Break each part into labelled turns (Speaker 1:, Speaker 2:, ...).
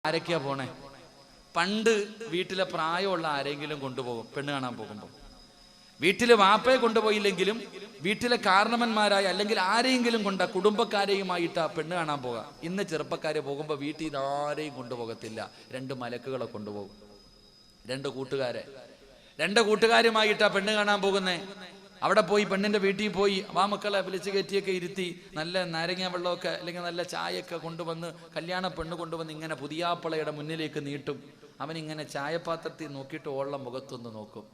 Speaker 1: ആരൊക്കെയാ പോണേ? പണ്ട് വീട്ടിലെ പ്രായമുള്ള ആരെങ്കിലും കൊണ്ടുപോകും പെണ്ണ് കാണാൻ പോകുമ്പോൾ. വീട്ടിലെ വാപ്പയെ കൊണ്ടുപോയില്ലെങ്കിലും വീട്ടിലെ കാരണവന്മാരായ അല്ലെങ്കിൽ ആരെയെങ്കിലും കൊണ്ട കുടുംബക്കാരെയുമായിട്ടാ പെണ്ണ് കാണാൻ പോകാം. ഇന്ന് ചെറുപ്പക്കാരെ പോകുമ്പോൾ വീട്ടിൽ ഇത് ആരെയും കൊണ്ടുപോകത്തില്ല. രണ്ട് മലക്കുകളെ കൊണ്ടുപോകും. രണ്ട് കൂട്ടുകാരുമായിട്ടാ പെണ്ണ് കാണാൻ പോകുന്നേ. അവിടെ പോയി പെണ്ണിന്റെ വീട്ടിൽ പോയി വാ മക്കളെ വിളിച്ച് കയറ്റിയൊക്കെ ഇരുത്തി നല്ല നാരങ്ങ വെള്ളമൊക്കെ അല്ലെങ്കിൽ നല്ല ചായയൊക്കെ കൊണ്ടുവന്ന് കല്യാണ പെണ്ണ് കൊണ്ടുവന്ന് ഇങ്ങനെ പുതിയാപ്പളയുടെ മുന്നിലേക്ക് നീട്ടും. അവനിങ്ങനെ ചായപാത്രത്തിൽ നോക്കിയിട്ട് ഓളുടെ മുഖത്തൊന്ന് നോക്കും.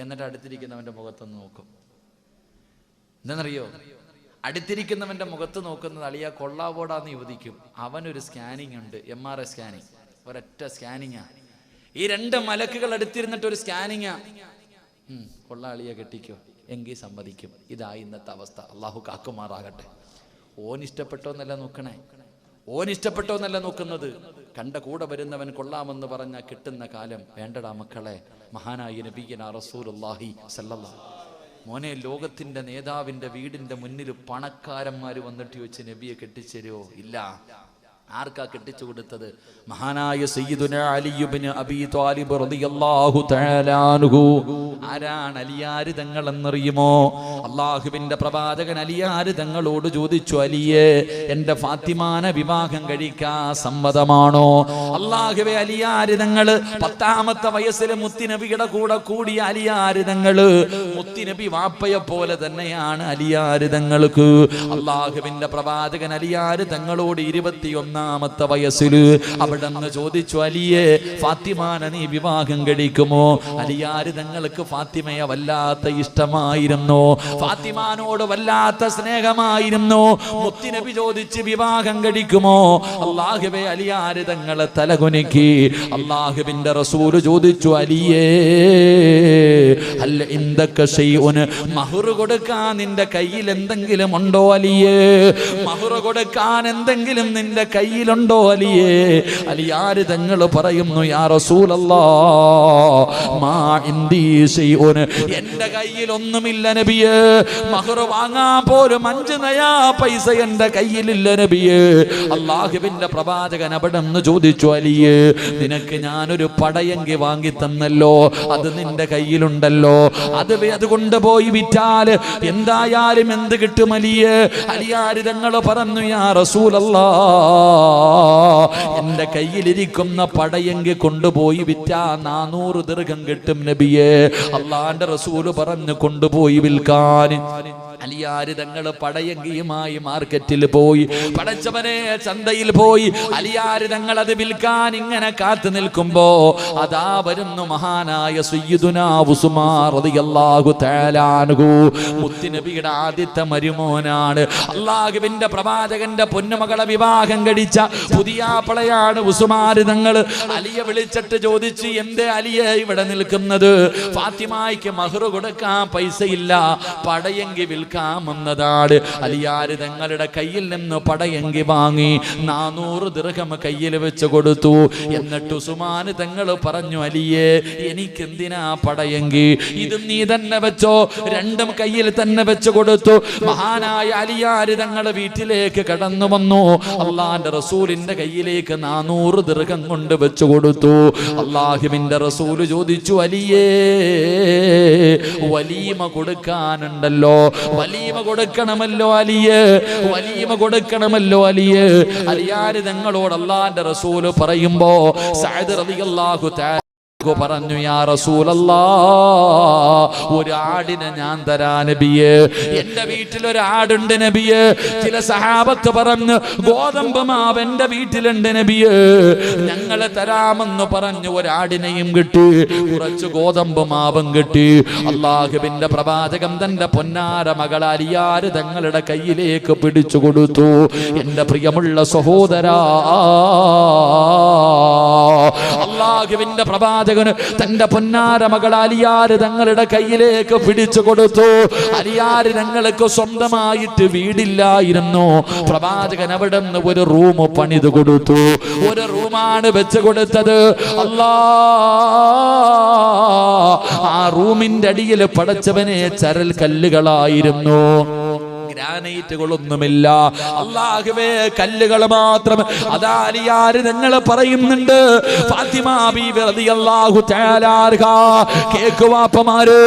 Speaker 1: എന്നിട്ട് അടുത്തിരിക്കുന്നവന്റെ മുഖത്തൊന്ന് നോക്കും. എന്താണെന്നറിയോ? അടുത്തിരിക്കുന്നവന്റെ മുഖത്ത് നോക്കുന്നത് അളിയാ കൊള്ളാവോടാന്ന് യോജിക്കും. അവനൊരു സ്കാനിങ് ഉണ്ട്, MRI സ്കാനിങ്. ഒരൊറ്റ സ്കാനിങ്ങാ. ഈ രണ്ട് മലക്കുകൾ അടുത്തിരുന്നിട്ട് ഒരു സ്കാനിങ്ങാ. കൊള്ളാളിയെ കെട്ടിക്കോ എങ്കിൽ സമ്മതിക്കും. ഇതാ ഇന്നത്തെ അവസ്ഥ. അള്ളാഹു കാക്കുമാറാകട്ടെ. ഓനിഷ്ടപ്പെട്ടോന്നല്ല നോക്കുന്നത്. കണ്ട കൂടെ വരുന്നവൻ കൊള്ളാമെന്ന് പറഞ്ഞ കിട്ടുന്ന കാലം വേണ്ടടാ മക്കളെ. മഹാനായ നബിയനാ റസൂലുള്ളാഹി സല്ലല്ലാഹു. മോനെ, ലോകത്തിന്റെ നേതാവിന്റെ വീടിന്റെ മുന്നിൽ പണക്കാരന്മാര് വന്നിട്ട് ചോദിച്ച് നബിയെ കെട്ടിച്ചേരുവോ? ഇല്ല. ആർക്കാ കെട്ടിച്ചു കൊടുത്തത്? മഹാനായ സയ്യിദുനാ അലി ഇബ്നു അബീ ത്വാലിബ് റളിയല്ലാഹു തആല അൻഹു. ആരാണ് അലിയാര് തങ്ങൾ എന്നറിയുമോ? അല്ലാഹുവിന്റെ പ്രവാചകൻ അലിയാര് തങ്ങളോട് ചോദിച്ചു, അലിയേ, എന്റെ ഫാത്തിമാനെ വിവാഹം കഴിക്കാൻ സമ്മതമാണോ? അല്ലാഹുവേ, അലിയാര് തങ്ങള് 10ാമത്തെ വയസ്സിൽ മുത്തുനബിയുടെ കൂടെ കൂടിയ അലിയാര് തങ്ങള് മുത്തുനബി വാപ്പയെ പോലെ തന്നെയാണ് അലിയാര് തങ്ങൾക്ക്. അല്ലാഹുവിന്റെ പ്രവാചകൻ അലിയാര് തങ്ങളോട് 21ാമത്തെ വയസ്സില് അവിടെ നിന്ന് ചോദിച്ചു, അലിയെ, ഫാത്തിമാനെ നീ വിവാഹം കഴിക്കുമോ? അലിയാര് തങ്ങൾക്ക് ഫാത്തിമയെ വല്ലാത്ത ഇഷ്ടമായിരുന്നു, ഫാത്തിമാനോട് വല്ലാത്ത സ്നേഹമായിരുന്നു. മുത്തുനബി ചോദിച്ച് വിവാഹം കഴിക്കുമോ? അല്ലാഹുവേ, അലിയാര് തങ്ങളെ തലകുനിക്കി. അല്ലാഹുവിന്റെ റസൂല് ചോദിച്ചു, അലിയേ, അല്ല ഇന്ദക ശൈഉൻ, മഹർ കൊടുക്കാൻ നിന്റെ കയ്യിൽ എന്തെങ്കിലും ഉണ്ടോ അലിയേ? മഹർ കൊടുക്കാൻ എന്തെങ്കിലും നിന്റെ കയ്യിലുണ്ടോ അലിയേ? അലിയാര് തങ്ങൾ പറയുന്നു, യാ റസൂലല്ലാഹ്, മാ ഇൻദീ ശൈഉൻ, എന്റെ കയ്യിൽ ഒന്നുമില്ല നബിയേ. മഹർ വാങ്ങാൻ പോലും 5 നയാ പൈസ എന്റെ കയ്യിലില്ല നബിയേ. അല്ലാഹുവിന്റെ പ്രവാചകൻ അവിടെ നിന്ന് ചോദിച്ചു, അലിയേ, നിനക്ക് ഞാനൊരു പടയങ്കി വാങ്ങി തന്നല്ലോ, അത് നിന്റെ കയ്യിലുണ്ടല്ലോ, അത് കൊണ്ടുപോയി വിറ്റാൽ എന്തായാലും എന്ത് കിട്ടും അലിയേ? അലിയാര് തങ്ങൾ പറഞ്ഞു, യാ റസൂലല്ലാഹ്, എന്റെ കയ്യിലിരിക്കുന്ന പടയങ്കി കൊണ്ടുപോയി വിറ്റാ 400 ദിർഹം കിട്ടും നബിയേ. അള്ളാന്റെ റസൂല് പറഞ്ഞു, കൊണ്ടുപോയി വിൽക്കാൻ. അലിയാര് തങ്ങള് പടയങ്കിയുമായി മാർക്കറ്റിൽ പോയി, പടച്ചവനെ ചന്തയിൽ പോയി. അലിയാര് തങ്ങൾ അത് വിൽക്കാൻ ഇങ്ങനെ കാത്തു നിൽക്കുമ്പോ അതാ വരുന്നു മഹാനായ സയ്യിദുനാ ഉസ്മാൻ റളിയല്ലാഹു തആല അൻഹു. മുത്തുനബിയുടെ ആദ്യത്തെ മരുമോനാണ്. അല്ലാഹുവിന്റെ പ്രവാചകന്റെ പൊന്നുമകളെ വിവാഹം കഴിച്ച പുതിയാപ്പളയാണ് ഉസ്മാൻ തങ്ങൾ. അലിയെ വിളിച്ചിട്ട് ചോദിച്ചു, എന്തേ അലിയെ ഇവിടെ നിൽക്കുന്നത്? ഫാത്തിമായ്ക്ക് മഹർ കൊടുക്കാൻ പൈസയില്ല, പടയങ്കി വിൽക്കാമെന്നതാണ്. അലിയാര് തങ്ങളുടെ കയ്യിൽ നിന്ന് പടയങ്കി വാങ്ങി 400 ദിർഹം കയ്യിൽ വെച്ച് കൊടുത്തു. എന്നിട്ട് ഉസ്മാൻ തങ്ങൾ പറഞ്ഞു, അലിയേ, എനിക്കെന്തിനാ പടയങ്കി? ഇത് നീ തന്നെ വെച്ചോ. രണ്ടും കയ്യിൽ തന്നെ വെച്ച് കൊടുത്തു. മഹാനായ അലിയാര് തങ്ങൾ വീട്ടിലേക്ക് കടന്നു വന്നു. അള്ളാന്റെ റസൂലിന്റെ കയ്യിലേക്ക് 400 ദിർഹം കൊണ്ട് വെച്ചു കൊടുത്തു. അള്ളാഹുവിന്റെ റസൂല് ചോദിച്ചു, അലിയേ, വലീമ കൊടുക്കാനുണ്ടല്ലോ, വലീമ കൊടുക്കണമല്ലോ അലിയേ, വലീമ കൊടുക്കണമല്ലോ അലിയേ. അലിയാര് തങ്ങളോട് അള്ളാന്റെ റസൂല് പറയുമ്പോ സഅദ് റളിയല്ലാഹു തആല പറഞ്ഞു, യാ റസൂലല്ലാഹ്, ഒരു ആടിനെ ഞാൻ തരാ നബിയേ. എന്റെ വീട്ടിൽ ഒരു ആടുണ്ട് നബിയേ. ചില സഹാബത്ത് പറഞ്ഞു, ഗോതമ്പ് മാവ് എന്റെ വീട്ടിലുണ്ട് നബിയേ, ഞങ്ങളെ തരാമെന്ന് പറഞ്ഞു. ഒരാടിനെയും കിട്ടി, കുറച്ച് ഗോതമ്പ് മാവും കിട്ടി. അല്ലാഹുവിന്റെ പ്രവാചകൻ തന്റെ പൊന്നാര മകൾ അലിയാര് തങ്ങളുടെ കയ്യിലേക്ക് പിടിച്ചു കൊടുത്തു. എന്റെ പ്രിയമുള്ള സഹോദരാ, അല്ലാഹുവിന്റെ പ്രവാചകൻ തന്റെ പൊന്നാര മകൾ അലിയാര് തങ്ങളുടെ കയ്യിലേക്ക് പിടിച്ചു കൊടുത്തു. അലിയാര് തങ്ങൾക്ക് സ്വന്തമായിട്ട് വീടില്ലായിരുന്നു. പ്രവാചകൻ അവിടെ നിന്ന് ഒരു റൂം പണിത് കൊടുത്തു. ഒരു റൂമാണ് വെച്ച് കൊടുത്തത്. ആ റൂമിന്റെ അടിയിൽ പടച്ചവനെ ചരൽ കല്ലുകളായിരുന്നു. ഗ്രാനൈറ്റുകളൊന്നുമില്ല. അല്ലാഹുവേ, കല്ലുകൾ മാത്രം. അതാ അലിയാര് നിങ്ങൾ പറയുന്നുണ്ട്, ഫാത്തിമ ബീബി റളിയല്ലാഹു തആല അൻഹ, കേക്കുവാപ്പമാര്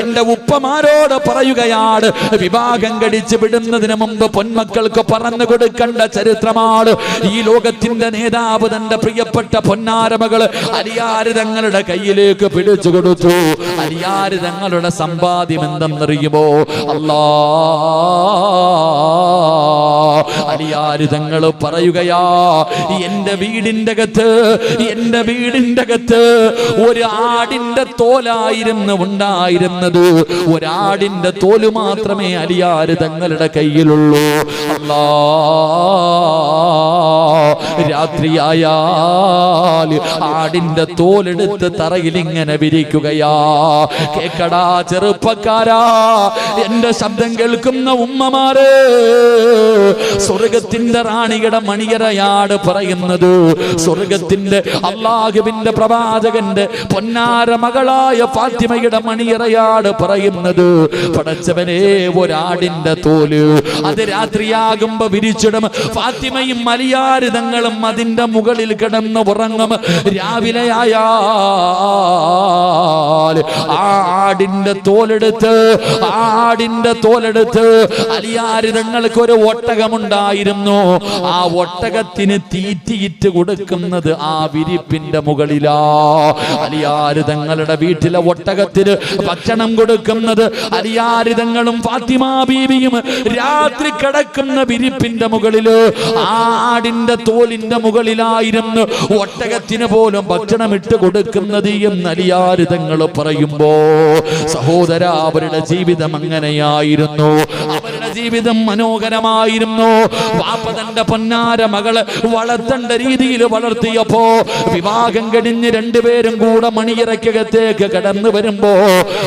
Speaker 1: എന്റെ ഉപ്പമാരോട് പറയുകയാണ്, വിവാഹം കഴിച്ചു വിടുന്നതിന് മുമ്പ് പൊന്മക്കൾക്ക് പറഞ്ഞു കൊടുക്കേണ്ട ചരിത്രമാണ്. ഈ ലോകത്തിന്റെ നേതാവ് തന്റെ പ്രിയപ്പെട്ട പൊന്നാരമകൾ അലിയാര് തങ്ങളുടെ കയ്യിലേക്ക് പിടിച്ചു കൊടുത്തു. അലിയാര് തങ്ങളുടെ സമ്പാദ്യം എന്തെന്നറിയുമോ? അല്ലാ, അലിയാര് തങ്ങൾ പറയുകയാ, എന്റെ വീടിന്റെ അകത്ത് ഒരു ആടിന്റെ തോലായിരുന്നു ഉണ്ടായിരുന്നത്. ഒരാടിന്റെ തോല് മാത്രമേ അലിയാര് തങ്ങളുടെ കയ്യിലുള്ളൂ. അല്ലാ, രാത്രിയായാൽ ആടിന്റെ തോലെടുത്ത് തറയിൽ ഇങ്ങനെ വിരിക്കുകയാ. കേക്കടാ ചെറുപ്പക്കാരാ, എന്റെ ശബ്ദം കേൾക്കുന്ന ഉമ്മമാരെ, സ്വർഗത്തിന്റെ റാണിയുടെ മണിയറയാണ് പറയുന്നത്. സ്വർഗത്തിന്റെ അല്ലാഹുവിന്റെ പ്രവാചകന്റെ പൊന്നാര മകളായ ഫാത്തിമയുടെ മണിയറയാണ് പറയുന്നത്. പടച്ചവനെ, ഒരാടിന്റെ തോല് അത് രാത്രിയാകുമ്പോ വിരിച്ചിടും. ഫാത്തിമയും അലിയാര് തങ്ങളും അതിന്റെ മുകളിൽ കിടന്ന് ഉറങ്ങും. രാവിലെയായാൽ ആടിന്റെ തോലെടുത്ത് അലിയാര് തങ്ങൾക്ക് ഒരു ഒട്ടകമുണ്ടായിരുന്നു. ആ ഒട്ടകത്തിന് തീറ്റിയിട്ട് കൊടുക്കുന്നത് ആ വിരിപ്പിന്റെ മുകളിലാ. അലിയാര് തങ്ങളുടെ വീട്ടിലെ ഒട്ടകത്തിന് ഭക്ഷണം കൊടുക്കുന്നത് അലിയാര് തങ്ങളും ഫാത്തിമ ബീവിയും രാത്രി കിടക്കുന്ന വിരിപ്പിന്റെ മുകളില് ആടിന്റെ തോലിന്റെ മുകളിലായിരുന്നു ഒട്ടകത്തിന് പോലും ഭക്ഷണം ഇട്ട് കൊടുക്കുന്നത് എന്ന് അലിയാര് തങ്ങൾ പറയുമ്പോ, സഹോദര, അവരുടെ ജീവിതം അങ്ങനെയായിരുന്നു. അവരുടെ ജീവിതം മനോഹരമായിരുന്നു. വാപ്പ തന്റെ പൊന്നാര മകള് വളർത്തേണ്ട രീതിയിൽ വളർത്തിയപ്പോ, വിവാഹം കഴിഞ്ഞ് രണ്ടുപേരും കൂടെ മണിയറയ്ക്കകത്തേക്ക് കടന്നു വരുമ്പോ,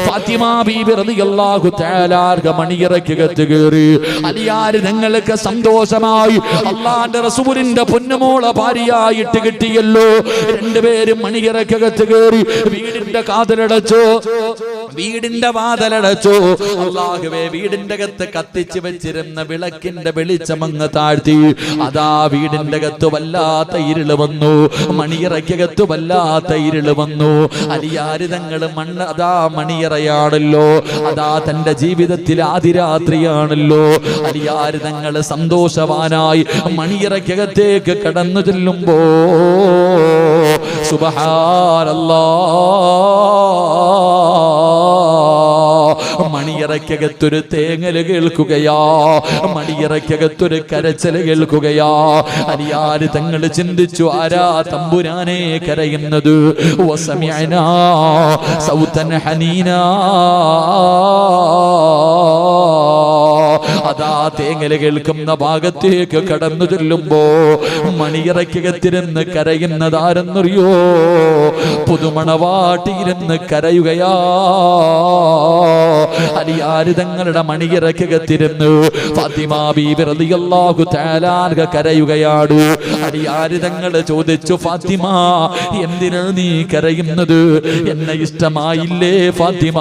Speaker 1: ഫാത്തിമ ബീബി റളിയല്ലാഹു തആല അൻഹ മണിയറയ്ക്കകത്ത് കയറി. അലിയാര് നിങ്ങൾക്ക് സന്തോഷമായി അല്ലാഹുവിന്റെ റസൂലിന്റെ പൊന്നുമോളെ ഭാര്യയായിട്ട് കിട്ടിയല്ലോ. രണ്ടുപേരും മണിയറയ്ക്കകത്ത് കയറി വീടിന്റെ വാതിലടച്ചു. അല്ലാഹുവേ, വീടിന്റെ അകത്ത് കത്തിച്ചു വെച്ചിരുന്ന വിളക്കിന്റെ വെളിച്ചമങ്ങ് താഴ്ത്തി. അതാ വീടിന്റെ അകത്ത് വല്ലാത്ത ഇരുള് വന്നു. മണിയറയ്ക്കകത്ത് വല്ലാത്ത ഇരുള് വന്നു. അലിയാര് തങ്ങൾ അതാ മണിയറയാണല്ലോ, അതാ തന്റെ ജീവിതത്തിൽ ആദിരാത്രിയാണല്ലോ. അലിയാര് തങ്ങൾ സന്തോഷവാനായി മണിയറയ്ക്കകത്തേക്ക് കടന്നു ചെല്ലുമ്പോ, സുബ്ഹാനല്ലാഹ്, മണിയറയ്ക്കകത്തൊരു തേങ്ങല് കേൾക്കുകയാ, മണിയറയ്ക്കകത്തൊരു കരച്ചല് കേൾക്കുകയാ. അലിയാര് തങ്ങൾ ചിന്തിച്ചു, ആരാ തമ്പുരാനെ കരയുന്നത്? വസമിഅനാ സൗതൻ ഹനീനാ. അതാ തേങ്ങല് കേൾക്കുന്ന ഭാഗത്തേക്ക് കടന്നു ചെല്ലുമ്പോ, മണിയറയ്ക്കകത്തിരുന്ന് കരയുന്നതാരെന്നറിയോ? പുതുമണവാട്ടിയിരുന്ന് കരയുകയാ. അലിയാര് തങ്ങളുടെ മണിയറയ്ക്കകത്തിരുന്ന് ഫാത്തിമ ബീബി റളിയല്ലാഹു തആല അൻഹ കരയുകയാണ്. അലിയാര് തങ്ങൾ ചോദിച്ചു, ഫാത്തിമ, എന്തിനാ നീ കരയുന്നത്? എന്നെ ഇഷ്ടമായില്ലേ ഫാത്തിമ?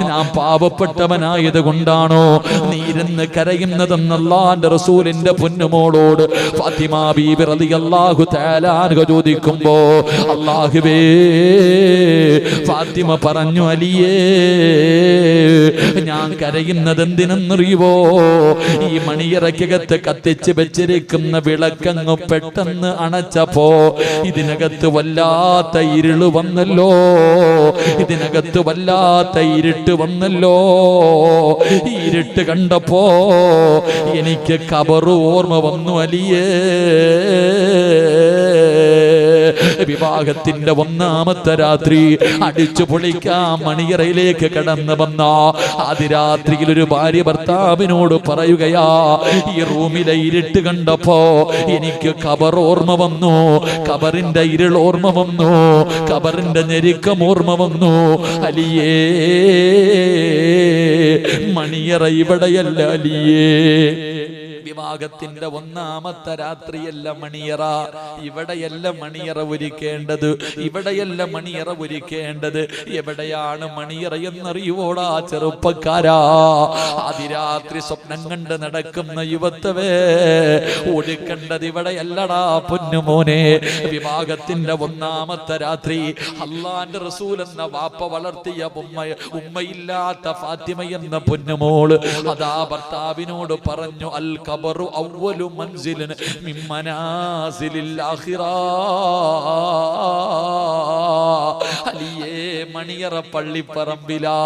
Speaker 1: ഞാൻ പാവപ്പെട്ടവനായത് കൊണ്ടാണോ നീ ഇരുന്ന് കരയുന്നതെന്ന് അല്ലാഹുവിന്റെ റസൂലിന്റെ പൊന്നുമോളോട് ഫാത്തിമ ബീബി റളിയല്ലാഹു തആല അൻഹ ചോദിക്കുമ്പോ, അല്ലാഹുവേ, ഫാത്തിമ പറഞ്ഞു, അലിയേ, ഞാൻ കരയുന്നത് എന്തിനെന്നറിയുവോ? ഈ മണിയറയ്ക്കകത്ത് കത്തിച്ച് വെച്ചിരിക്കുന്ന വിളക്കങ്ങ് പെട്ടെന്ന് അണച്ചപ്പോ ഇതിനകത്ത് വല്ലാത്ത ഇരുള് വന്നല്ലോ, ഇതിനകത്ത് വല്ലാത്ത ഇരുട്ട് വന്നല്ലോ. ഈ ഇരുട്ട് കണ്ടപ്പോ എനിക്ക് ഖബറ് ഓർമ്മ വന്നു അലിയേ. വിവാഹത്തിന്റെ ഒന്നാമത്തെ രാത്രി അടിച്ചു പൊളിക്കാൻ മണിയറയിലേക്ക് കടന്നു വന്ന ആദിരാത്രിയിൽ ഒരു ഭാര്യ ഭർത്താവിനോട് പറയുകയാ, ഈ റൂമിലെ ഇരുട്ട് കണ്ടപ്പോ എനിക്ക് ഖബർ ഓർമ്മ വന്നു, ഖബറിന്റെ ഇരുൾ ഓർമ്മ വന്നു, ഖബറിന്റെ ഞെരുക്കം ഓർമ്മ വന്നു. അലിയേ, മണിയറ ഇവിടെയല്ല അലിയേ. വിവാഹത്തിന്റെ ഒന്നാമത്തെ രാത്രിയല്ല മണിയറ, ഇവിടെയല്ല മണിയറ ഒരുക്കേണ്ടത്, ഇവിടെയല്ല മണിയറ ഒരുക്കേണ്ടത്. എവിടെയാണ് മണിയറ എന്നറിയുവോടാ ചെറുപ്പക്കാരാ? അതിരാത്രി സ്വപ്നം കണ്ട് നടക്കുന്ന യുവത്വേ, ഒരുക്കേണ്ടത് ഇവിടെയല്ലടാ പൊന്നുമോനെ. വിവാഹത്തിന്റെ ഒന്നാമത്തെ രാത്രി അള്ളാന്റെ റസൂൽ എന്ന വാപ്പ വളർത്തിയ ഉമ്മയില്ലാത്ത ഫാത്തിമ എന്ന പൊന്നുമോള് അതാ ഭർത്താവിനോട് പറഞ്ഞു, അൽ ഖബറു അവ്വലു മൻസിലിൻ മിൻ മനാസിലിൽ ആഖിറ. അലിയേ മണിയറ പള്ളിപ്പറമ്പിലാ,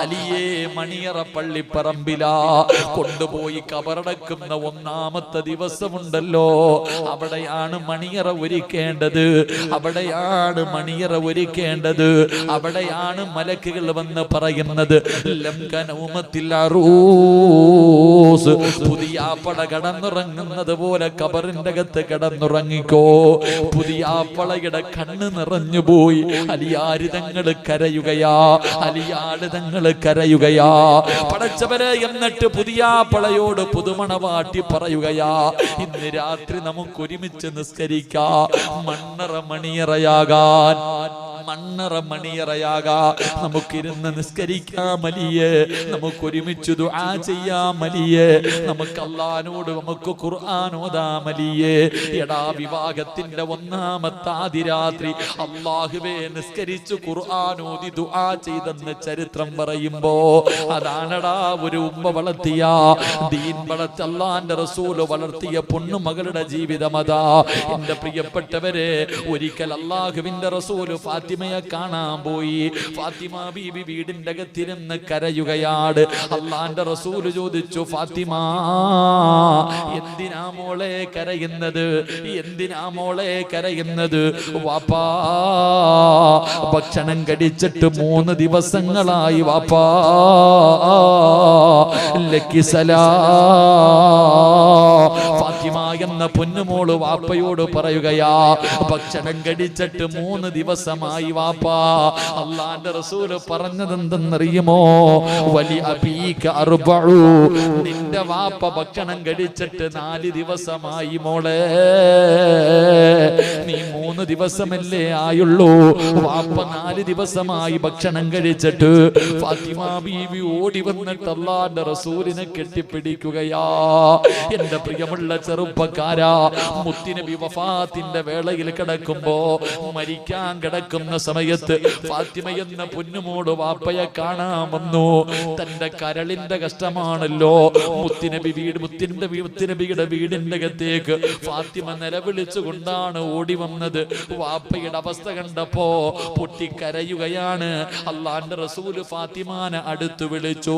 Speaker 1: അലിയേ മണിയറ പള്ളിപ്പറമ്പിലാ കൊണ്ടുപോയി കബറടക്കുന്ന ഒന്നാമത്തെ ദിവസമുണ്ടല്ലോ, അവിടെയാണ് മണിയറ ഒരുക്കേണ്ടത്, അവിടെയാണ് മണിയറ ഒരുക്കേണ്ടത്. അവിടെയാണ് മലക്കുകൾ വന്ന് പറയുന്നത്, പുതിയ പട കടന്നുറങ്ങുന്നത് പോലെ കബറിന്റെ അകത്ത് കിടന്നുറങ്ങിക്കോ. പുതിയ പളയുടെ കണ്ണ് നിറഞ്ഞുപോയി. അലിയാരിതങ്ങൾ കരയുകയാ, അലിയാളിതങ്ങൾ കരയുകയാ. പടച്ചവരെ, എന്നിട്ട് പുതിയ പളയോട് പുതുമണവാട്ടി പറയുകയാ, ഇന്ന് രാത്രി നമുക്ക് ഒരുമിച്ച് നിസ്കരിക്കാം, മണ്ണറ മണിയറയാകാൻ, മണ്ണറ മണിയറയാകാ. നമുക്കിരുന്ന് നിസ്കരിക്കാം അലിയേ, നമുക്ക് ഒരുമിച്ച് ദുആ ചെയ്യാം അലിയേ, നമുക്ക് അല്ലാഹുവോട് നമുക്ക് ഖുർആൻ ഓതാം അലിയേ. എടാ, വിവാഹത്തിന്റെ ഒന്നാമത്തെ ആദിരാത്രി അല്ലാഹുവേ നിസ്കരിച്ചു ഖുർആൻ ഓതി ദുആ ചെയ്തെന്ന് ചരിത്രം പറയുമ്പോ, അതാണടാ ഒരു ഉമ്മ വളർത്തിയ ദീൻ വളർത്തി അല്ലാഹുവിന്റെ റസൂൽ വളർത്തിയ പൊന്നുമകളുടെ ജീവിതം. അതാ എന്റെ പ്രിയപ്പെട്ടവരെ, ഒരിക്കൽ അല്ലാഹുവിന്റെ റസൂൽ ഫാത്തിമയെ കാണാൻ പോയി. ഫാത്തിമ ബീബി വീടിന്റെ അകത്തിരുന്ന് കരയുകയാണ്. അല്ലാഹുവിന്റെ റസൂൽ ചോദിച്ചു, ഫാത്തിമ എന്തിനാ മോളെ കരയുന്നത്, എന്തിനാ മോളെ കരയുന്നത്? വാപ്പാ, ഭക്ഷണം കഴിച്ചിട്ട് 3 ദിവസങ്ങളായി വാപ്പാ. ലക്കിസലാ. ഫാത്തിമ എന്ന പൊന്നുമോള് വാപ്പയോട് പറയുകയാ, ഭക്ഷണം കഴിച്ചിട്ട് 3 ദിവസമായി വാപ്പാ. അല്ലാഹുവിന്റെ റസൂൽ പറഞ്ഞതെന്തെന്നറിയുമോ? വലി അബീക അർബഉ, നിന്റെ വാപ്പ ഭക്ഷണം കഴിച്ചിട്ട് 4 ദിവസമായി മോളെ. നീ 3 ദിവസമല്ലേ ആയുള്ളൂ, വാപ്പ 4 ദിവസമായി ഭക്ഷണം കഴിച്ചിട്ട്. ഫാത്തിമ ബീവി ഓടി വന്നിട്ട് അല്ലാഹുവിന്റെ റസൂലിനെ കെട്ടിപ്പിടിക്കുകയാ. എന്റെ പ്രിയമുള്ള ചെറുപ്പക്കാരാ, മുത്തുനബി വഫാത്തിന്റെ വേളയിൽ കിടക്കുമ്പോ, മരിക്കാൻ കിടക്കുന്ന സമയത്ത് ഫാത്തിമ എന്ന പൊന്നുമോട് വാപ്പയെ കാണാൻ വന്നു. തന്റെ കരളിന്റെ കഷ്ടമാണല്ലോ. മുത്തുനബിയുടെ വീടിന്റെ അകത്തേക്ക് ഫാത്തിമ നിലവിളിച്ചുകൊണ്ടാണ് ഓടി വന്നത്. വാപ്പയുടെ അവസ്ഥ കണ്ടപ്പോ പൊട്ടിക്കരയുകയാണ്. അല്ലാഹുവിന്റെ റസൂൽ ഫാത്തിമാനെ അടുത്ത് വിളിച്ചു,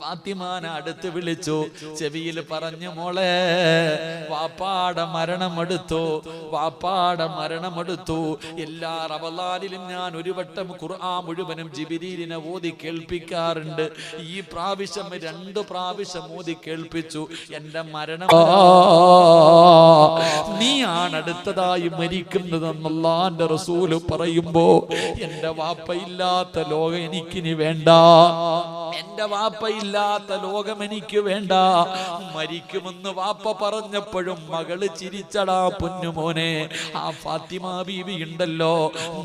Speaker 1: ഫാത്തിമാനെ അടുത്ത് വിളിച്ചു, ചെവിയിൽ പറഞ്ഞു, മോളെ വാപ്പാടെ മരണമെടുത്തു, വാപ്പാടെ മരണമെടുത്തു. എല്ലാ റമളാനിലും ഞാൻ ഒരു വട്ടം ഖുർആൻ മുഴുവനും ജിബ്രീലിനെ ഓതി കേൾപ്പിക്കാറുണ്ട്. ഈ പ്രാവശ്യം 2 പ്രാവശ്യം ഓതി കേൾപ്പിച്ചു. എന്റെ മരണം നീയാണ് അടുത്തതായി മരിക്കുന്നതെന്ന് അല്ലാഹുവിന്റെ റസൂൽ പറയുമ്പോ, എന്റെ വാപ്പയില്ലാത്ത ലോകം എനിക്കിനി വേണ്ട, എന്റെ വാപ്പയില്ലാത്ത ലോകം എനിക്ക് വേണ്ട. മരിക്കുമെന്ന് വാപ്പ പറഞ്ഞപ്പോഴും മകള് ചിരിച്ചടാ പൊന്നുമോനെ. ആ ഫാത്തിമ ബീവി ഉണ്ടല്ലോ,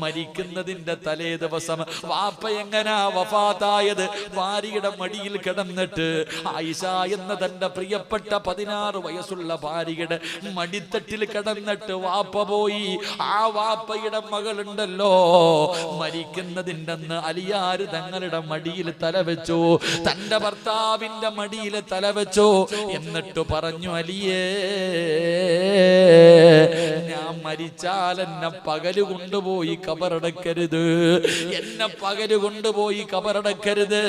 Speaker 1: മരിക്കുന്നതിന്റെ തലേ ദിവസം വാപ്പ എങ്ങനാ വഫാത്തായത്? ഭാര്യയുടെ മടിയിൽ കിടന്നിട്ട്, ആയിഷ എന്ന തന്റെ പ്രിയപ്പെട്ട 16 വയസ്സുള്ള ഭാര്യയുടെ മടിത്തട്ടിൽ കിടന്നിട്ട് വാപ്പ പോയി. ആ വാപ്പയുടെ മകളുണ്ടല്ലോ, മരിക്കുന്നതിന്റെ അന്ന് അലിയാർ തങ്ങളുടെ മടിയിൽ തലവെച്ചു, തന്റെ ഭർത്താവിന്റെ മടിയിൽ തലവെച്ചു. എന്നിട്ട് പറഞ്ഞു, അലിയേ, ഞാൻ മരിച്ചാൽ എന്നെ പകല് കൊണ്ടുപോയി കബറടക്കരുത്, എന്നെ പകല് കൊണ്ടുപോയി കബറടക്കരുത്,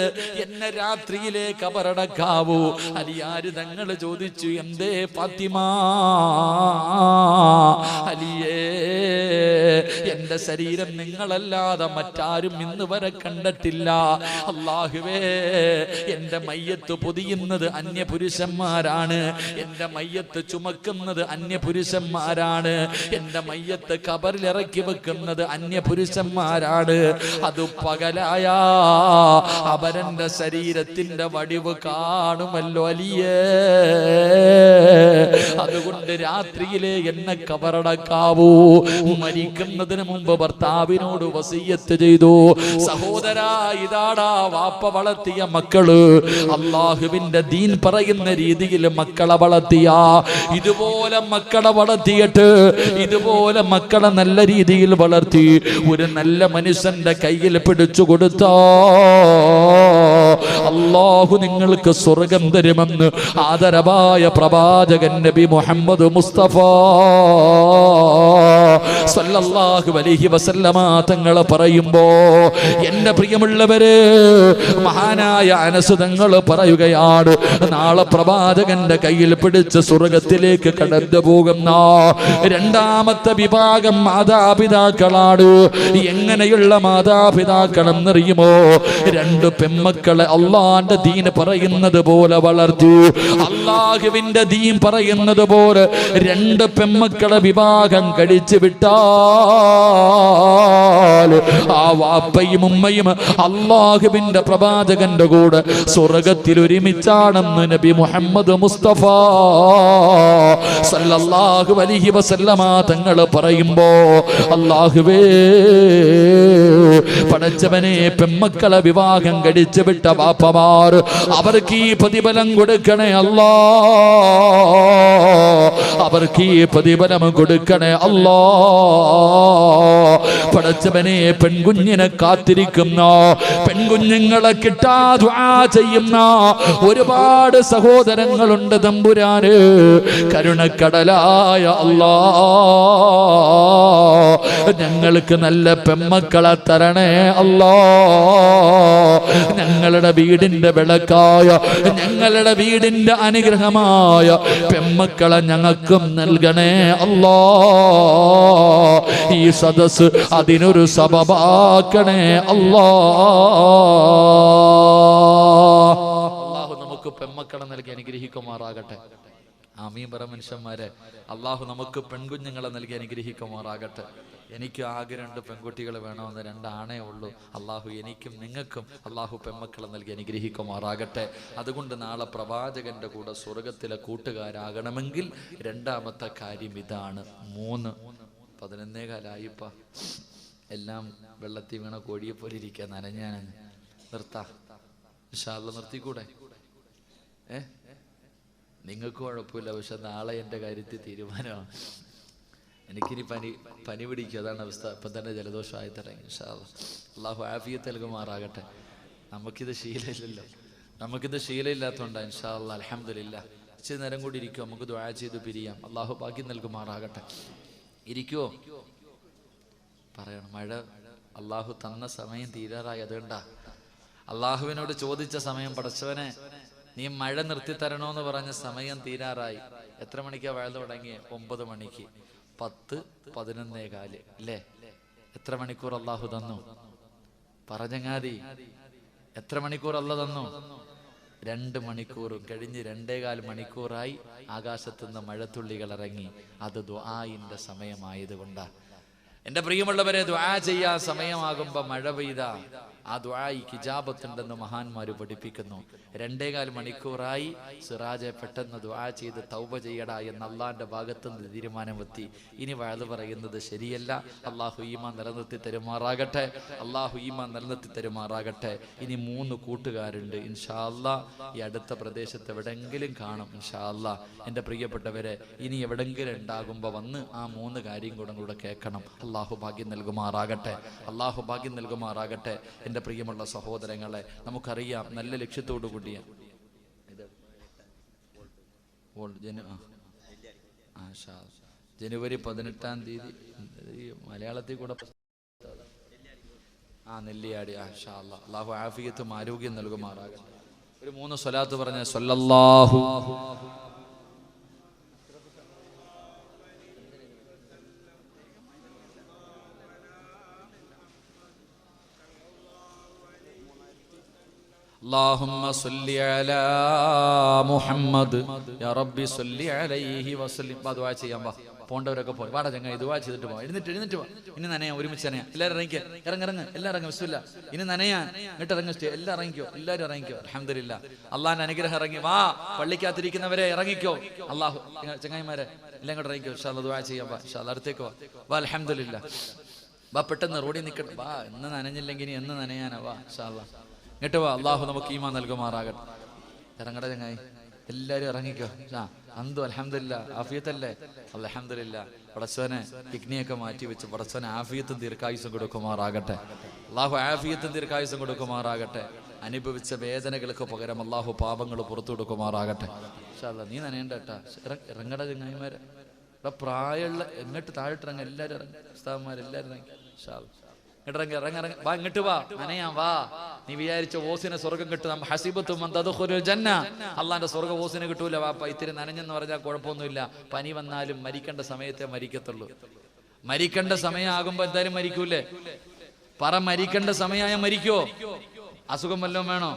Speaker 1: എന്നെ രാത്രിയിലെ കബറടക്കാവൂ. അലിയാര് തങ്ങൾ ചോദിച്ചു, എന്തേ ഫാത്തിമ? അലിയേ, എന്റെ ശരീരം നിങ്ങളല്ലാതെ മറ്റാരും ഇന്ന് വരെ കണ്ടിട്ടില്ല. അല്ലാഹുവേ, എന്റെ മയ്യത്ത് പൊതിയുന്നത് അന്യപുരുഷന്മാരാണ്, എന്റെ മയ്യത്ത് ചുമക്കുന്നത് അന്യപുരുഷന്മാരാണ്, എന്റെ മയ്യത്ത് ഖബറിൽ ഇറക്കി വെക്കുന്നത് അന്യപുരുഷന്മാരാണ്. അത് പകലായ അവരന്റെ ശരീരത്തിന്റെ വടിവ് കാണുമല്ലോ അലിയേ. അതുകൊണ്ട് രാത്രിയിലെ എന്നെ കബറടക്കാവൂ. മരിക്കുന്നതിന് മുമ്പ് ഭർത്താവിനോട് വസിയ്യത്ത് ചെയ്തു. സഹോദരാ, ഇതാടാ വാപ്പ വളർത്തിയ മക്കള്. അള്ളാഹുവിന്റെ ദീൻ പറയുന്ന രീതിയിൽ മക്കളെ വളർത്തിയ, ഇതുപോലെ മക്കളെ വളർത്തിയിട്ട് ഇതുപോലെ മക്കളെ നല്ല രീതിയിൽ വളർത്തി ഒരു നല്ല മനുഷ്യന്റെ കയ്യിൽ പിടിച്ചു കൊടുത്താ അല്ലാഹു നിങ്ങൾക്ക് സ്വർഗം തരുമെന്ന് ആദരവായ പ്രവാചകൻ നബി മുഹമ്മദ് മുസ്തഫ സല്ലല്ലാഹു അലൈഹി വസല്ലമ തങ്ങൾ പറയുമ്പോ, എന്റെ പ്രിയമുള്ളവരെ, മഹാനായ അനസ് തങ്ങൾ പറയുകയാണ്, നാളെ പ്രവാചകന്റെ കയ്യിൽ പിടിച്ച് സ്വർഗത്തിലേക്ക് കടന്നു പോകുന്ന രണ്ടാമത്തെ വിഭാഗം മാതാപിതാക്കളാണ്. എങ്ങനെയുള്ള മാതാപിതാക്കളെന്നറിയുമോ? രണ്ട് പെൺമക്കളെ അള്ളാന്റെ ദീൻ പറയുന്നത് പോലെ വളർത്തി, അള്ളാഹുവിന്റെ ദീൻ പറയുന്നത് പോലെ രണ്ട് പെൺമക്കളെ വിവാഹം കഴിച്ചു വിട്ടാൽ ആ വാപ്പയും ഉമ്മയും അള്ളാഹുവിന്റെ പ്രവാചകന്റെ കൂടെ സ്വർഗത്തിൽ ഒരുമിച്ചാണെന്ന് നബി മുഹമ്മദ് മുസ്തഫ സല്ലല്ലാഹു അലൈഹി വസല്ലമ തങ്ങൾ പറയുമ്പോ, അല്ലാഹുവേ, പടച്ചവനെ, പെൺമക്കളെ വിവാഹം കഴിച്ചു വിട്ട വാപ്പമാർ അവർക്ക് ഈ പ്രതിഫലം കൊടുക്കണേ അല്ലാ, അവർക്ക് ഈ പ്രതിഫലം കൊടുക്കണേ അല്ലാ. പടച്ചവനെ, പെൺകുഞ്ഞിനെ കാത്തിരിക്കുന്ന, പെൺകുഞ്ഞുങ്ങളെ കിട്ടാ ദുആ ചെയ്യുന്ന ഒരുപാട് സഹോദരങ്ങളുണ്ട് തമ്പുരാന്. കരുണക്കടലായ അല്ലാ, ഞങ്ങൾക്ക് നല്ല പെൺമക്കളെ തരണേ അല്ലാ. ഞങ്ങളുടെ വീടിന്റെ വിളക്കായ, ഞങ്ങളുടെ വീടിന്റെ അനുഗ്രഹമായ പെൺമക്കളെ ഞങ്ങൾക്കും നൽകണേ അല്ലാ. ഈ സദസ് അതിനൊരു സബബാക്കണേ അല്ലാ. അല്ലാഹു നമുക്ക് പെൺമക്കളെ നൽകി അനുഗ്രഹിക്കുമാറാകട്ടെ. ആമീൻ പറ മനുഷ്യന്മാരെ. അള്ളാഹു നമുക്ക് പെൺകുഞ്ഞുങ്ങളെ നൽകി അനുഗ്രഹിക്കുമാറാകട്ടെ. എനിക്ക് ആകെ 2 പെൺകുട്ടികൾ വേണമെന്ന്, 2 ആണേ ഉള്ളൂ. അള്ളാഹു എനിക്കും നിങ്ങൾക്കും അള്ളാഹു പെൺമക്കളെ നൽകി അനുഗ്രഹിക്കുമാറാകട്ടെ. അതുകൊണ്ട് നാളെ പ്രവാചകന്റെ കൂടെ സ്വർഗത്തിലെ കൂട്ടുകാരാകണമെങ്കിൽ രണ്ടാമത്തെ കാര്യം ഇതാണ്. 3:11 എല്ലാം വെള്ളത്തിൽ വീണ കോഴിയെ പോലെ ഇരിക്കുക, നനഞ്ഞാനങ്ങ് നിർത്താ. ഇൻഷാ അല്ലാഹ് നിർത്തിക്കൂടെ? നിങ്ങൾക്ക് കുഴപ്പമില്ല, പക്ഷെ നാളെ എൻ്റെ കാര്യത്തിൽ തീരുമാനമാണ്. എനിക്കിനി പനി പിടിക്കും, അതാണ് അവസ്ഥ. ഇപ്പം തന്നെ ജലദോഷമായി തുടങ്ങി. ഇൻഷാ അല്ലാഹ് അള്ളാഹു ആഫിയത്ത് നൽകുമാറാകട്ടെ. നമുക്കിത് ശീലമില്ലാത്തതുകൊണ്ടാണ്. ഇൻഷാ അല്ലാഹ് അൽഹംദുലില്ലാ. ഇച്ചിരി നേരം കൂടി ഇരിക്കുമോ? നമുക്ക് ദുആ ചെയ്ത് പിരിയാം. അള്ളാഹു ഭാഗ്യം നൽകുമാറാകട്ടെ. ഇരിക്കുവോ? പറയണം. മഴ അള്ളാഹു തന്ന സമയം തീരാറായി. അതുകൊണ്ടാ അള്ളാഹുവിനോട് ചോദിച്ച സമയം, പടച്ചവനെ നീ മഴ നിർത്തിത്തരണോന്ന് പറഞ്ഞ സമയം തീരാറായി. എത്ര മണിക്കാ വഴുത തുടങ്ങിയ? 9 മണിക്ക്. 10:11 അല്ലേ? എത്ര മണിക്കൂർ അള്ളാഹു തന്നു? പറഞ്ഞങ്ങാതി എത്ര മണിക്കൂർ അള്ളാഹ് തന്നു? 2 മണിക്കൂറും കഴിഞ്ഞ് 2.25 മണിക്കൂറായി. ആകാശത്തുനിന്ന് മഴത്തുള്ളികൾ ഇറങ്ങി. അത് ദുആഇന്റെ സമയമായതുകൊണ്ടാ. എന്റെ പ്രിയമുള്ളവരെ, ദുആ ചെയ്യാൻ സമയമാകുമ്പോ മഴ പെയ്ത ആ ദുആയിക്ക് ഇജാബത്തുണ്ടെന്ന് മഹാന്മാര് പഠിപ്പിക്കുന്നു. 2.25 മണിക്കൂറായി. സിറാജെ പെട്ടെന്ന് ദുആ ചെയ്ത് തൗബ ചെയ്യടാ എന്ന് അള്ളാന്റെ ഭാഗത്തുനിന്ന് തീരുമാനമെത്തി. ഇനി വഅദ് പറയുന്നത് ശരിയല്ല. അള്ളാഹു ഈമാൻ നിലനിർത്തി തരുമാറാകട്ടെ. ഇനി 3 കൂട്ടുകാരുണ്ട്. ഇൻഷാ അല്ലാഹ് ഈ അടുത്ത പ്രദേശത്ത് എവിടെങ്കിലും കാണും. ഇൻഷാ അല്ലാഹ് എൻ്റെ പ്രിയപ്പെട്ടവരെ, ഇനി എവിടെങ്കിലും ഉണ്ടാകുമ്പോൾ വന്ന് ആ 3 കാര്യം കൂടെ കേൾക്കണം. അള്ളാഹു ഭാഗ്യം നൽകുമാറാകട്ടെ. എൻ്റെ പ്രിയമുള്ള സഹോദരങ്ങളെ, നമുക്കറിയാം നല്ല ലക്ഷ്യത്തോടു കൂടിയ ജനുവരി 18-ാം തീയതി മലയാളത്തിൽ കൂടെ നെല്ലിയാടി. അല്ലാഹു ആഫിയത്തും ആരോഗ്യം നൽകുമാറാകട്ടെ. ഒരു 3 സ്വലാത്ത് പറഞ്ഞ സ്വല്ലല്ലാഹു اللهم صل على محمد يا ربي صل عليه وسلم. ദുആ ചെയ്യാം. വാ, പോണ്ടവരൊക്കെ പോയി വാടാ ചങ്ങായി, ദുആ ചെയ്തിട്ട് പോവാം. എഴുന്നേറ്റ് വാ. ഇനി നനയാൻ, ഒരുമിച്ച് നനയാം. എല്ലാവരും ഇറങ്ങിക്കോ, ഇറങ്ങ് എല്ലാവരും ഇറങ്ങും. ബിസ്മില്ലാ. ഇനി നനയാൻ എന്നിട്ട് ഇറങ്ങി. എല്ലാവരും ഇറങ്ങിക്കോ. അൽഹംദുലില്ലാ, അള്ളാഹിന്റെ അനുഗ്രഹം ഇറങ്ങി. വാ, പള്ളിക്കകത്തിരിക്കുന്നവരെ ഇറങ്ങിക്കോ. അള്ളാഹു ചങ്ങായിമാരെ എല്ലാം കൂടെ ഇറങ്ങിക്കോ. ഇൻഷാ അല്ലാഹ് ദുആ ചെയ്യാം. വാ, ഇൻഷാ അല്ലാഹ് അടുത്തേക്ക് വാ. അൽഹംദുലില്ലാ. വാ, പെട്ടെന്ന് റോഡിൽ നിൽക്കട്ടെ. വാ, എന്ന് നനഞ്ഞില്ലെങ്കിൽ ഇനി എന്ന് നനയാനാ. വാ, ഇൻഷാ അല്ലാഹ് ഇങ്ങോട്ട് വാ. അള്ളാഹു നമുക്ക് ഈമാൻ നൽകുമാറാകട്ടെ. ഇറങ്ങട ചങ്ങായി, എല്ലാവരും ഇറങ്ങിക്കോ. അന്തു അൽഹംദുലില്ലാ, ആഫിയത്തല്ലേ? അൽഹംദുലില്ലാ. പടച്ചോനെ കിഡ്നിയൊക്കെ മാറ്റി വെച്ച് പടച്ചോനെ ആഫിയത്തും ദീർഘായുസും കൊടുക്കുമാറാകട്ടെ. അള്ളാഹു ആഫിയത്തും ദീർഘായുസും കൊടുക്കുമാറാകട്ടെ. അനുഭവിച്ച വേദനകൾക്ക് പകരം അള്ളാഹു പാപങ്ങൾ പുറത്തു കൊടുക്കുമാറാകട്ടെ. ഇൻഷാ അല്ലാഹ്. നീ നനയണ്ട കേട്ടാ. ഇറങ്ങട ചങ്ങായിമാരെ. ഇവിടെ പ്രായമുള്ള എങ്ങോട്ട് താഴോട്ട് ഇറങ്ങ. എല്ലാവരും ഇറങ്ങി. ഉസ്താദന്മാരെല്ലാവരും ഇറങ്ങി. ഇൻഷാ അല്ലാഹ് ഇറങ്ങി. വാ, ഇങ്ങോട്ട് വാ, നനയാൻ വാ. നീ വിചാരിച്ച ഓസിനെ സ്വർഗം കിട്ടും. ഹസിബത്തും തദ്ഖുലുൽ ജന്ന. അള്ളാന്റെ സ്വർഗ ഓസിനെ കിട്ടൂല. വാപ്പ ഇത്തിരി നനഞ്ഞെന്ന് പറഞ്ഞാൽ കുഴപ്പമൊന്നുമില്ല. പനി വന്നാലും മരിക്കേണ്ട സമയത്തെ മരിക്കത്തുള്ളൂ. മരിക്കേണ്ട സമയമാകുമ്പോ എന്തായാലും മരിക്കൂലേ? മരിക്കേണ്ട സമയമായ മരിക്കോ? അസുഖം വല്ലതും വേണോ?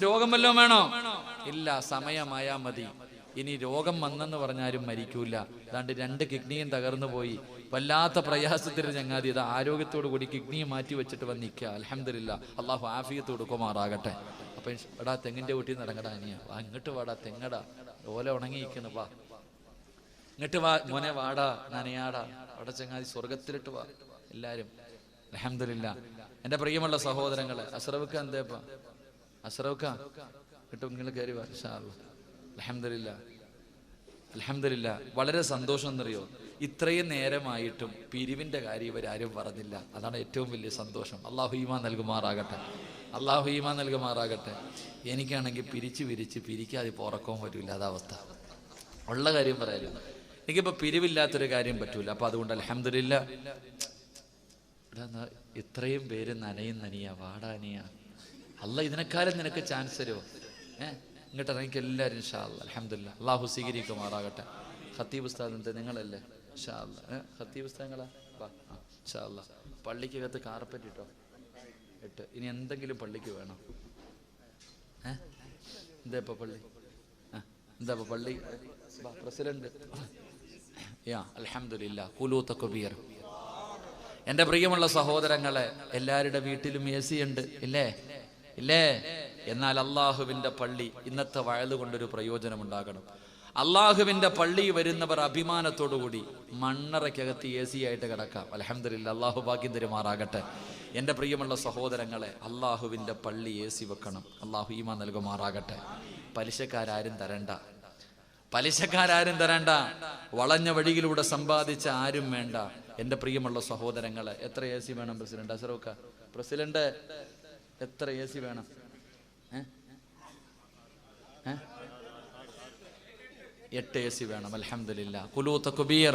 Speaker 1: രോഗം വല്ലതും വേണോ? ഇല്ല, സമയമായാ മതി. ഇനി രോഗം വന്നെന്ന് പറഞ്ഞാലും മരിക്കൂല. അതാണ്ട് 2 കിഡ്നിയും തകർന്നു പോയി. വല്ലാത്ത പ്രയാസത്തിന് ചങ്ങാതി ഇത് ആരോഗ്യത്തോടു കൂടി കിഡ്നിയെ മാറ്റി വെച്ചിട്ട് വന്നിക്കുക. അൽഹംദുലില്ലാ, അള്ളാഹു ആഫിയത്ത് കൊടുക്കുമാറാകട്ടെ. അപ്പൊ എടാ തെങ്ങിന്റെ വീട്ടിൽ നിന്ന് ഇറങ്ങടാ. അനിയ വാ, ഇങ്ങോട്ട് വാടാ. തെങ്ങടാ, ഓല ഉണങ്ങിയിരിക്കുന്നു. വാ, ഇങ്ങോട്ട് വാ മോനെ, വാടാ, നനയാടാ. അവിടെ ചങ്ങാതി സ്വർഗത്തിലിട്ട് വാ എല്ലാരും. അൽഹംദുലില്ലാ. എന്റെ പ്രിയമുള്ള സഹോദരങ്ങളെ, അസ്റഫ്ക്ക എന്തേപ്പാ? അസ്റഫ്ക്ക കിട്ടും, നിങ്ങൾ കയറി വാ. ഇൻഷാ അല്ലാഹ്. അൽഹംദുലില്ലാ, അൽഹംദുലില്ലാ. വളരെ സന്തോഷം എന്നറിയോ, ഇത്രയും നേരമായിട്ടും പിരിവിന്റെ കാര്യം ഇവരാരും പറഞ്ഞില്ല. അതാണ് ഏറ്റവും വലിയ സന്തോഷം. അള്ളാഹു ഈമാൻ നൽകുമാറാകട്ടെ. അള്ളാഹു ഈമാൻ നൽകുമാറാകട്ടെ. എനിക്കാണെങ്കിൽ പിരിക്കാതെ ഇപ്പോൾ ഉറക്കവും പറ്റൂല. അതവസ്ഥ. ഉള്ള കാര്യം പറയാലും എനിക്കിപ്പോൾ പിരിവില്ലാത്തൊരു കാര്യം പറ്റൂല. അപ്പൊ അതുകൊണ്ട് അൽഹംദുലില്ലാ. ഇത്രയും പേര് നനയാ. വാടാനിയ. അല്ല ഇതിനെക്കാലം നിനക്ക് ചാൻസ് തരുമോ? ഇങ്ങോട്ട് ഇറങ്ങിക്ക് എല്ലാവരും. ഇൻഷാ അല്ലാഹ്. അൽഹംദുലില്ലാ, അള്ളാഹു സ്വീകരിക്കുമാറാകട്ടെ. ഖത്തീബ് ഉസ്താദ് നിങ്ങളല്ലേ? ഇൻഷാ അല്ലാഹ്. ഖത്തീബ് ഉസ്താദുങ്ങളാ? വാ, ഇൻഷാ അല്ലാഹ്. പള്ളിക്കകത്ത് കാർപ്പറ്റ് ഇട്ടോ. ഇനി എന്തെങ്കിലും പള്ളിക്ക് വേണം? എന്താ ഇപ്പൊ പള്ളി? എന്താ ഇപ്പൊ പള്ളി? പ്രസിഡന്റ്. അൽഹംദുലില്ലാ. ഖുലൂ തക്ബീർ. എന്റെ പ്രിയമുള്ള സഹോദരങ്ങളെ, എല്ലാവരുടെ വീട്ടിലും AC ഉണ്ട് ഇല്ലേ? എന്നാൽ അള്ളാഹുവിന്റെ പള്ളി, ഇന്നത്തെ വയല് കൊണ്ടൊരു പ്രയോജനം ഉണ്ടാകണം. അള്ളാഹുവിന്റെ പള്ളി വരുന്നവർ അഭിമാനത്തോടുകൂടി മണ്ണറയ്ക്കകത്ത് AC ആയിട്ട് കിടക്കാം. അൽഹംദുലില്ലാ, അള്ളാഹു ഭാഗ്യം തരുമാറാകട്ടെ. എൻ്റെ പ്രിയമുള്ള സഹോദരങ്ങളെ, അള്ളാഹുവിന്റെ പള്ളി AC വെക്കണം. അള്ളാഹു ഈമാൻ നൽകുമാറാകട്ടെ. പലിശക്കാരും തരണ്ട. വളഞ്ഞ വഴിയിലൂടെ സമ്പാദിച്ച ആരും വേണ്ട. എൻ്റെ പ്രിയമുള്ള സഹോദരങ്ങളെ, എത്ര AC വേണം പ്രസിഡന്റ്? അസ്റഫ്ക്ക, പ്രസിഡന്റ് എത്ര AC വേണം? 8 AC വേണം. അൽഹംദുലില്ലാ. ഖുലൂ തക്ബീർ.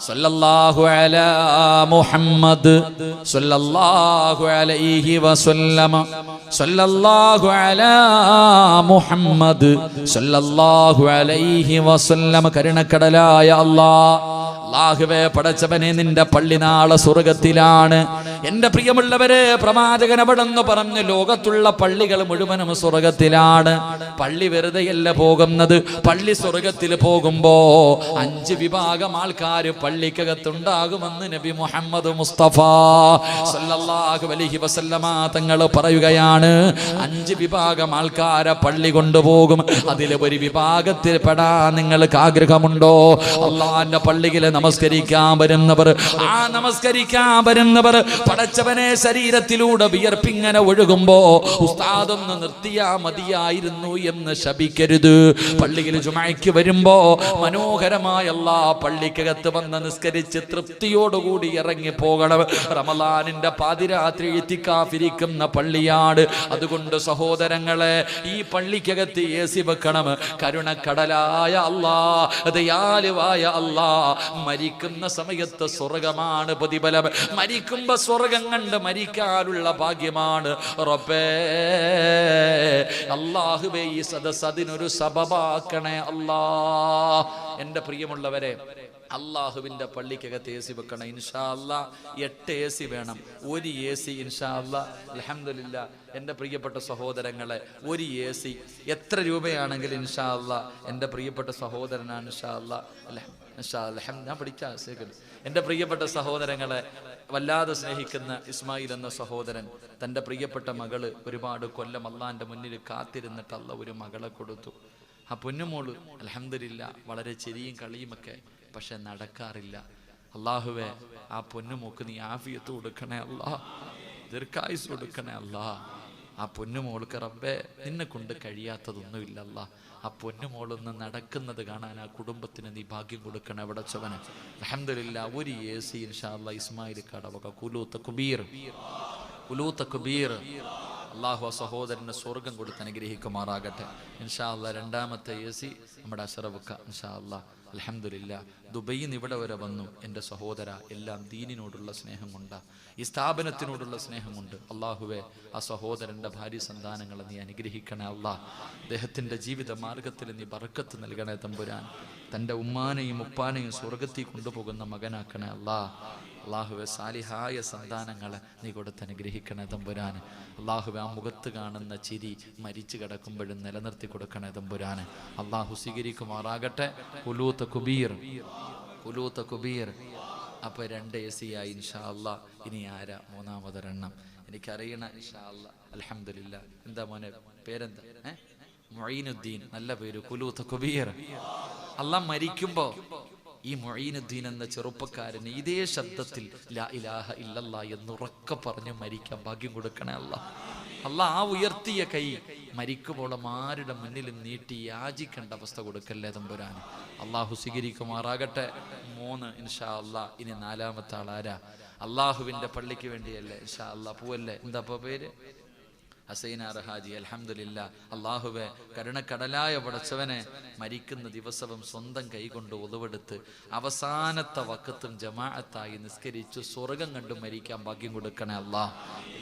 Speaker 1: സല്ലല്ലാഹു അലാ മുഹമ്മദ് സല്ലല്ലാഹു അലൈഹി വസല്ലമ. സല്ലല്ലാഹു അലാ മുഹമ്മദ് സല്ലല്ലാഹു അലൈഹി വസല്ലമ. കരുണക്കടലായ അല്ലാഹുവേ, പടച്ചവനെ, നിന്റെ പള്ളി നാളെ സ്വർഗത്തിലാണ്. എന്റെ പ്രിയമുള്ളവരെ, പ്രവാചകൻ അവിടെന്ന് പറഞ്ഞു, ലോകത്തുള്ള പള്ളികൾ മുഴുവനും സ്വർഗത്തിലാണ്. പള്ളി വെറുതെയല്ല പോകുന്നത്. പള്ളി സ്വർഗത്തിൽ പോകുമ്പോ 5 വിഭാഗം ആൾക്കാർ പള്ളിക്കകത്തുണ്ടാകുമെന്ന് നബി മുഹമ്മദ് മുസ്തഫ സല്ലല്ലാഹു അലൈഹി വസല്ലമ തങ്ങൾ പറയുകയാണ്. 5 വിഭാഗം ആൾക്കാരെ പള്ളി കൊണ്ടുപോകും. അതിലെ ഒരു വിഭാഗത്തിൽ പെടാൻ നിങ്ങൾക്ക് ആഗ്രഹമുണ്ടോ? അള്ളാന്റെ പള്ളിയിൽ നമസ്കരിക്കാൻ വരുന്നവർ പടച്ചവനെ ശരീരത്തിലൂടെ വിയർപ്പിങ്ങനെ ഒഴുകുമ്പോ ഉസ്താദൊന്ന് നിർത്തിയാ മതിയായിരുന്നു എന്ന് ശപിക്കരുത്. പള്ളിയിൽ ജുമഅയ്ക്ക് വരുമ്പോ മനോഹരമായ പള്ളിക്കകത്ത് വന്ന് നിസ്കരിച്ച് തൃപ്തിയോടുകൂടി ഇറങ്ങി പോകണം. റമളാനിന്റെ പാതിരാത്രി ഇത്തിക്കാഫിരിക്കുന്ന പള്ളിയാണ്. അതുകൊണ്ട് സഹോദരങ്ങളെ, ഈ പള്ളിക്കകത്ത് AC വെക്കണം. കരുണക്കടലായ അല്ലാഹ്, ദയാലുവായ അല്ലാഹ്, മരിക്കുന്ന സമയത്ത് സ്വർഗമാണ് പ്രതിഫലം. മരിക്കുമ്പോ സ്വർഗം കണ്ട് മരിക്കാനുള്ള ഭാഗ്യമാണ്. റബ്ബേ, അല്ലാഹുവേ, ഈ സദസ്സ് അതിനൊരു സബബാക്കണേ അല്ലാഹ്. എൻ്റെ പ്രിയമുള്ളവരെ, അള്ളാഹുവിന്റെ പള്ളിക്കകത്ത് AC വെക്കണം ഇൻഷാ അല്ലാ. 8 AC വേണം. ഒരു AC ഇൻഷാ അല്ലാ. അൽഹംദുലില്ലാ. എൻ്റെ പ്രിയപ്പെട്ട സഹോദരങ്ങളെ, ഒരു AC എത്ര രൂപയാണെങ്കിലും ഇൻഷാ അല്ലാ എൻ്റെ പ്രിയപ്പെട്ട സഹോദരനാണ് ഇൻഷാ അല്ലാ. ഞാൻ പഠിച്ച എൻ്റെ പ്രിയപ്പെട്ട സഹോദരങ്ങളെ, വല്ലാതെ സ്നേഹിക്കുന്ന ഇസ്മായിൽ എന്ന സഹോദരൻ തൻ്റെ പ്രിയപ്പെട്ട മകള് ഒരുപാട് കൊല്ലം അള്ളാന്റെ മുന്നിൽ കാത്തിരുന്നിട്ട് അല്ല ഒരു മകളെ കൊടുത്തു. ആ പൊന്നുമോള് അൽഹംദുലില്ലാ വളരെ ചിരിയും കളിയുമൊക്കെ, പക്ഷെ നടക്കാറില്ല. അള്ളാഹുവേ, ആ പൊന്നുമോക്ക് നീ ആഫിയത്ത് കൊടുക്കണേ അല്ലാ, ദീർഘായുസ് കൊടുക്കണേ അല്ലാ. ആ പൊന്നുമോൾക്ക് റബ്ബേ നിന്നെ കൊണ്ട് കഴിയാത്തതൊന്നുമില്ല അല്ലാ. ആ പൊന്നുമോളൊന്ന് നടക്കുന്നത് കാണാൻ ആ കുടുംബത്തിന് നീ ഭാഗ്യം കൊടുക്കണം എവിടച്ചവന്. അൽഹംദുലില്ലാ. ഒരു AC ഇൻഷാ അല്ലാ ഇസ്മായിൽ കടവക കുലൂത്ത കുബീർ. അള്ളാഹു ആ സഹോദരന് സ്വർഗം കൊടുത്ത് അനുഗ്രഹിക്കുമാറാകട്ടെ ഇൻഷാ അല്ലാ. രണ്ടാമത്തെ AC നമ്മുടെ അശറഫ്ക്ക ഇൻഷാ അല്ലാ. അൽഹംദുലില്ലാ. ദുബൈയിൽ നിന്ന് ഇവിടെ വരെ വന്നു. എൻ്റെ സഹോദര, എല്ലാം ദീനിനോടുള്ള സ്നേഹം കൊണ്ട്, ഈ സ്ഥാപനത്തിനോടുള്ള സ്നേഹം കൊണ്ട്. അള്ളാഹുവെ, ആ സഹോദരൻ്റെ ഭാര്യ സന്താനങ്ങളെ നീ അനുഗ്രഹിക്കണേ അല്ലാ. അദ്ദേഹത്തിൻ്റെ ജീവിത മാർഗത്തിൽ നീ ബർക്കത്ത് നൽകണേ തമ്പുരാൻ. തൻ്റെ ഉമ്മാനെയും ഉപ്പാനെയും സ്വർഗത്തിൽ കൊണ്ടുപോകുന്ന മകനാക്കണേ അല്ലാ. അള്ളാഹുവെ, സാലിഹായ സന്താനങ്ങളെ നീ കൊടുത്ത് അനുഗ്രഹിക്കണേ തമ്പുരാന്. അള്ളാഹുവെ, ആ മുഖത്ത് കാണുന്ന ചിരി മരിച്ചു കിടക്കുമ്പോഴും നിലനിർത്തി കൊടുക്കണേ തമ്പുരാന്. അള്ളാഹു സ്വീകരിക്കുമാറാകട്ടെ. കുലൂത്ത കുബീർ. അപ്പൊ 2 AC ആയി ഇൻഷാ അല്ലാ. ഇനി ആരാ മൂന്നാമതൊരെണ്ണം എനിക്കറിയണ ഇൻഷാ അല്ലാ. അൽഹംദുലില്ലാ. എന്താ മോനെ പേരെന്താ? മുഈനുദ്ദീൻ. നല്ല പേര്, കുലൂത്ത കുബീർ. അല്ലാ മരിക്കുമ്പോ ഈ മുഈനുദ്ദീൻ എന്ന ചെറുപ്പക്കാരന് ഇതേ ശബ്ദത്തിൽ ലാ ഇലാഹ ഇല്ലല്ലാ എന്നുറക്കെ പറഞ്ഞ് മരിക്കാൻ ഭാഗ്യം കൊടുക്കണേ അല്ലാ. അല്ലാ, ആ ഉയർത്തിയ കൈ മരിക്കുമ്പോഴും ആരുടെ മുന്നിലും നീട്ടി യാചിക്കേണ്ട അവസ്ഥ കൊടുക്കല്ലേ തമ്പുരാൻ. അള്ളാഹു സ്വീകരിക്കുമാറാകട്ടെ. 3 ഇൻഷാ അല്ലാ. ഇനി 4മത്തെ ആളാരാ? അള്ളാഹുവിന്റെ പള്ളിക്ക് വേണ്ടിയല്ലേ ഇൻഷാ അല്ലാ പോവല്ലേ. എന്താ പേര്? ഹസൈനാർ ഹാജി. അൽഹംദുലില്ലാ. അള്ളാഹുവെ, കരുണക്കടലായ പടച്ചവനെ, മരിക്കുന്ന ദിവസവും സ്വന്തം കൈകൊണ്ട് ഉളവെടുത്ത് അവസാനത്തെ വക്കത്തും ജമാഅത്തായി നിസ്കരിച്ചു സ്വർഗം കണ്ടു മരിക്കാൻ ഭാഗ്യം കൊടുക്കണേ അല്ലാ.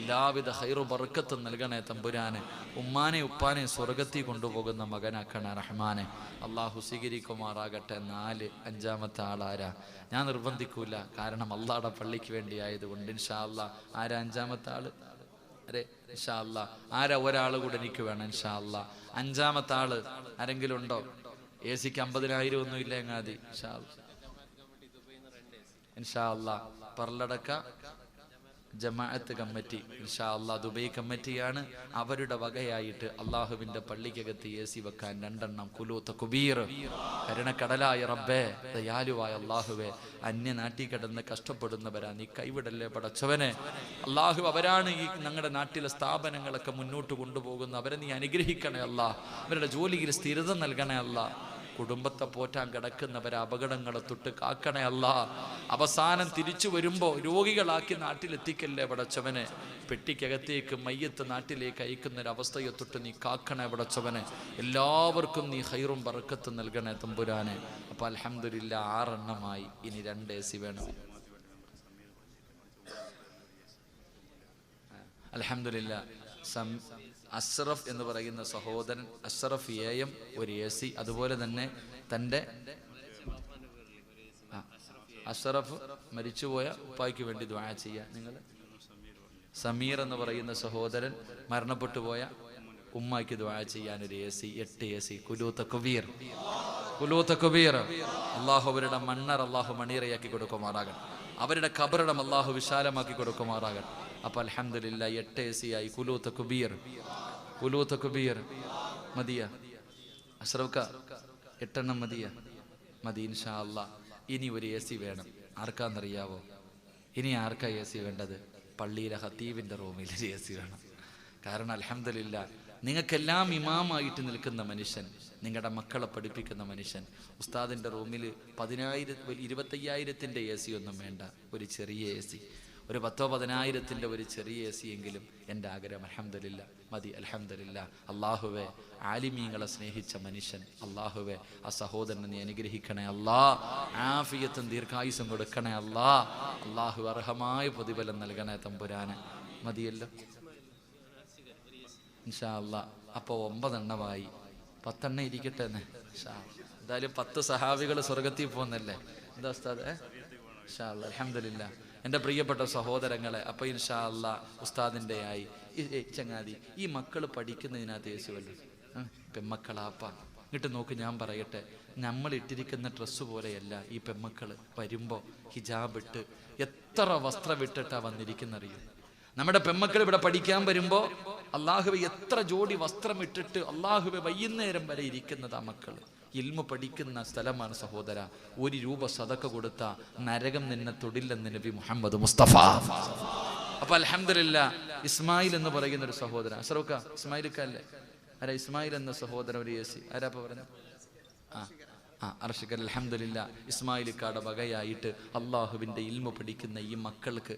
Speaker 1: എല്ലാവിധ ഹൈറു ബർക്കത്തും നൽകണേ തമ്പുരാന്. ഉമ്മാനെ ഉപ്പാനെ സ്വർഗത്തിൽ കൊണ്ടുപോകുന്ന മകനാക്കണേ റഹ്മാനെ. അള്ളാഹു സ്വീകരിക്കുമാറാകട്ടെ. 4 5മത്തെ ആളാരാ? ഞാൻ നിർബന്ധിക്കൂല, കാരണം അള്ളാഹുടെ പള്ളിക്ക് വേണ്ടി ആയതുകൊണ്ട്. ഇൻഷാ അല്ലാ. ആരാ 5മത്തെ ആള്? അരെ ഇൻഷാ അല്ലാ. ആരാ? ഒരാൾ കൂടെ എനിക്ക് വേണം ഇൻഷാ അല്ലാ. 5മത്തെ ആള് ആരെങ്കിലും ഉണ്ടോ? AC-ക്ക് 50,000 ഒന്നും ഇല്ല എങ്ങാതി. ഇൻഷാ അല്ലാ. പർലടക്ക ജമാഅത്ത് കമ്മിറ്റി ഇൻഷാ അല്ലാ, ദുബൈ കമ്മിറ്റിയാണ്. അവരുടെ വകയായിട്ട് അള്ളാഹുവിന്റെ പള്ളിക്കകത്ത് AC വെക്കാൻ 2 എണ്ണം. കുലൂത്ത കുബീർ. കരുണക്കടലായ റബ്ബേ, ദയാലുവായ അള്ളാഹുവേ, അന്യനാട്ടിൽ കിടന്ന് കഷ്ടപ്പെടുന്നവരാ നീ കൈവിടല്ലേ പടച്ചവനെ. അള്ളാഹു, അവരാണ് ഈ ഞങ്ങളുടെ നാട്ടിലെ സ്ഥാപനങ്ങളൊക്കെ മുന്നോട്ട് കൊണ്ടുപോകുന്ന. അവരെ നീ അനുഗ്രഹിക്കണേ അല്ലാ. അവരുടെ ജോലിയിൽ സ്ഥിരത നൽകണേ അല്ലാ. കുടുംബത്തെ പോറ്റാൻ കിടക്കുന്നവരെ അപകടങ്ങളെ തൊട്ട് കാക്കണേ അല്ലാ. അവസാനം തിരിച്ചു വരുമ്പോ രോഗികളാക്കി നാട്ടിലെത്തിക്കല്ലേ പടച്ചവനെ. പെട്ടിക്കകത്തേക്ക് മയ്യത്ത് നാട്ടിലേക്ക് അയക്കുന്നൊരവസ്ഥയെ തൊട്ട് നീ കാക്കണേ പടച്ചവനെ. എല്ലാവർക്കും നീ ഹൈറും ബർക്കത്തും നൽകണേ തമ്പുരാനെ. അപ്പൊ അൽഹംദുലില്ലാ 6 എണ്ണമായി. ഇനി 2 AC വേണം. അൽഹംദുലില്ലാ. അഷ്റഫ് എന്ന് പറയുന്ന സഹോദരൻ, അഷ്റഫ് AM ഒരു AC. അതുപോലെ തന്നെ തൻ്റെ അഷ്റഫ് മരിച്ചുപോയ ഉപ്പായ്ക്ക് വേണ്ടി ദുആ ചെയ്യാൻ. നിങ്ങൾ സമീർ എന്ന് പറയുന്ന സഹോദരൻ മരണപ്പെട്ടു പോയ ഉമ്മായ്ക്ക് ദുആ ചെയ്യാൻ ഒരു AC. 8 AC. കുലൂത്ത കുബീർ. അള്ളാഹു അവരുടെ മണ്ണർ അള്ളാഹു മണീറയാക്കി കൊടുക്കുമാറാകട്ടെ. അവരുടെ ഖബറിടം അള്ളാഹു വിശാലമാക്കി കൊടുക്കുമാറാകട്ടെ. അപ്പൊ അൽഹംദുലില്ലാ 8 AC ആയി. കുലൂത്ത കുബീർ. മതിയ അഷ്റഫ്ക 8 എണ്ണം മതി ഇൻഷാ അല്ലാ. ഇനി ഒരു AC വേണം. ആർക്കാന്നറിയാവോ? ഇനി ആർക്കാ AC വേണ്ടത്? പള്ളിയിലെ ഖതീബിന്റെ റൂമിൽ AC വേണം. കാരണം അൽഹംദുലില്ലാ, നിങ്ങൾക്കെല്ലാം ഇമാമായിട്ട് നിൽക്കുന്ന മനുഷ്യൻ, നിങ്ങളുടെ മക്കളെ പഠിപ്പിക്കുന്ന മനുഷ്യൻ, ഉസ്താദിന്റെ റൂമിൽ 10,000 25,000-ന്റെ AC ഒന്നും വേണ്ട. ഒരു ചെറിയ AC, ഒരു 10,000-15,000 ഒരു ചെറിയ AC എങ്കിലും എൻ്റെ ആഗ്രഹം. അൽഹംദുലില്ലാ മതി. അൽഹംദുലില്ലാ. അള്ളാഹുവെ, ആലിമീങ്ങളെ സ്നേഹിച്ച മനുഷ്യൻ, അള്ളാഹുവെ, ആ സഹോദരനെ നീ അനുഗ്രഹിക്കണേ അല്ലാ. ആഫിയത്തും ദീർഘായുസും കൊടുക്കണേ അല്ലാ. അള്ളാഹു അർഹമായ പ്രതിഫലം നൽകണേ തമ്പുരാന്. മതിയല്ലോ ഇൻഷാ അല്ലാ. അപ്പോൾ 9 എണ്ണമായി. 10 എണ്ണം ഇരിക്കട്ടെ എന്ന്. എന്തായാലും 10 സഹാബികൾ സ്വർഗത്തിൽ പോകുന്നല്ലേ. എന്താ ഉസ്താദ്? ഇൻഷാ അല്ലാ, അൽഹംദുലില്ലാ. എൻ്റെ പ്രിയപ്പെട്ട സഹോദരങ്ങളെ, അപ്പോൾ ഇൻഷാ അല്ലാ ഉസ്താദിൻ്റെ ആയി ചങ്ങാതി ഈ മക്കൾ പഠിക്കുന്നതിനകത്ത് യേശുവല്ലോ പെമ്മക്കളാപ്പ ഇങ്ങോട്ട് നോക്ക്. ഞാൻ പറയട്ടെ, നമ്മൾ ഇട്ടിരിക്കുന്ന ഡ്രസ്സ് പോലെയല്ല ഈ പെമ്മക്കൾ വരുമ്പോൾ ഹിജാബ് ഇട്ട് എത്ര വസ്ത്രം ഇട്ടിട്ടാ വന്നിരിക്കുന്നറിയും. നമ്മുടെ പെമ്മക്കൾ ഇവിടെ പഠിക്കാൻ വരുമ്പോൾ അള്ളാഹുവെ എത്ര ജോഡി വസ്ത്രം ഇട്ടിട്ട് അള്ളാഹുവെ വൈകുന്നേരം വരെ ഇരിക്കുന്നത് ആ മക്കൾ. ഇൽമു പഠിക്കുന്ന സ്ഥലമാണ് സഹോദര. 1 രൂപ സദക്ക കൊടുത്ത നരകം നിന്നെ തൊടില്ലെന്ന് നബി മുഹമ്മദ് മുസ്തഫ. അപ്പൊ അൽഹംദുലില്ലാ ഇസ്മായിൽ എന്ന് പറയുന്ന ഒരു സഹോദരൻ, അസറുക്ക ഇസ്മായിൽക്കല്ലേ? ആരാ ഇസ്മായിൽ എന്ന സഹോദരൻ? ഒരു യേസി ആരാപ്പ പറഞ്ഞു? അർഷിക്കൽ. അൽഹംദുലില്ലാ ഇസ്മായിലിക്കാടെ വകയായിട്ട് അള്ളാഹുവിൻ്റെ ഇൽമു പഠിക്കുന്ന ഈ മക്കൾക്ക്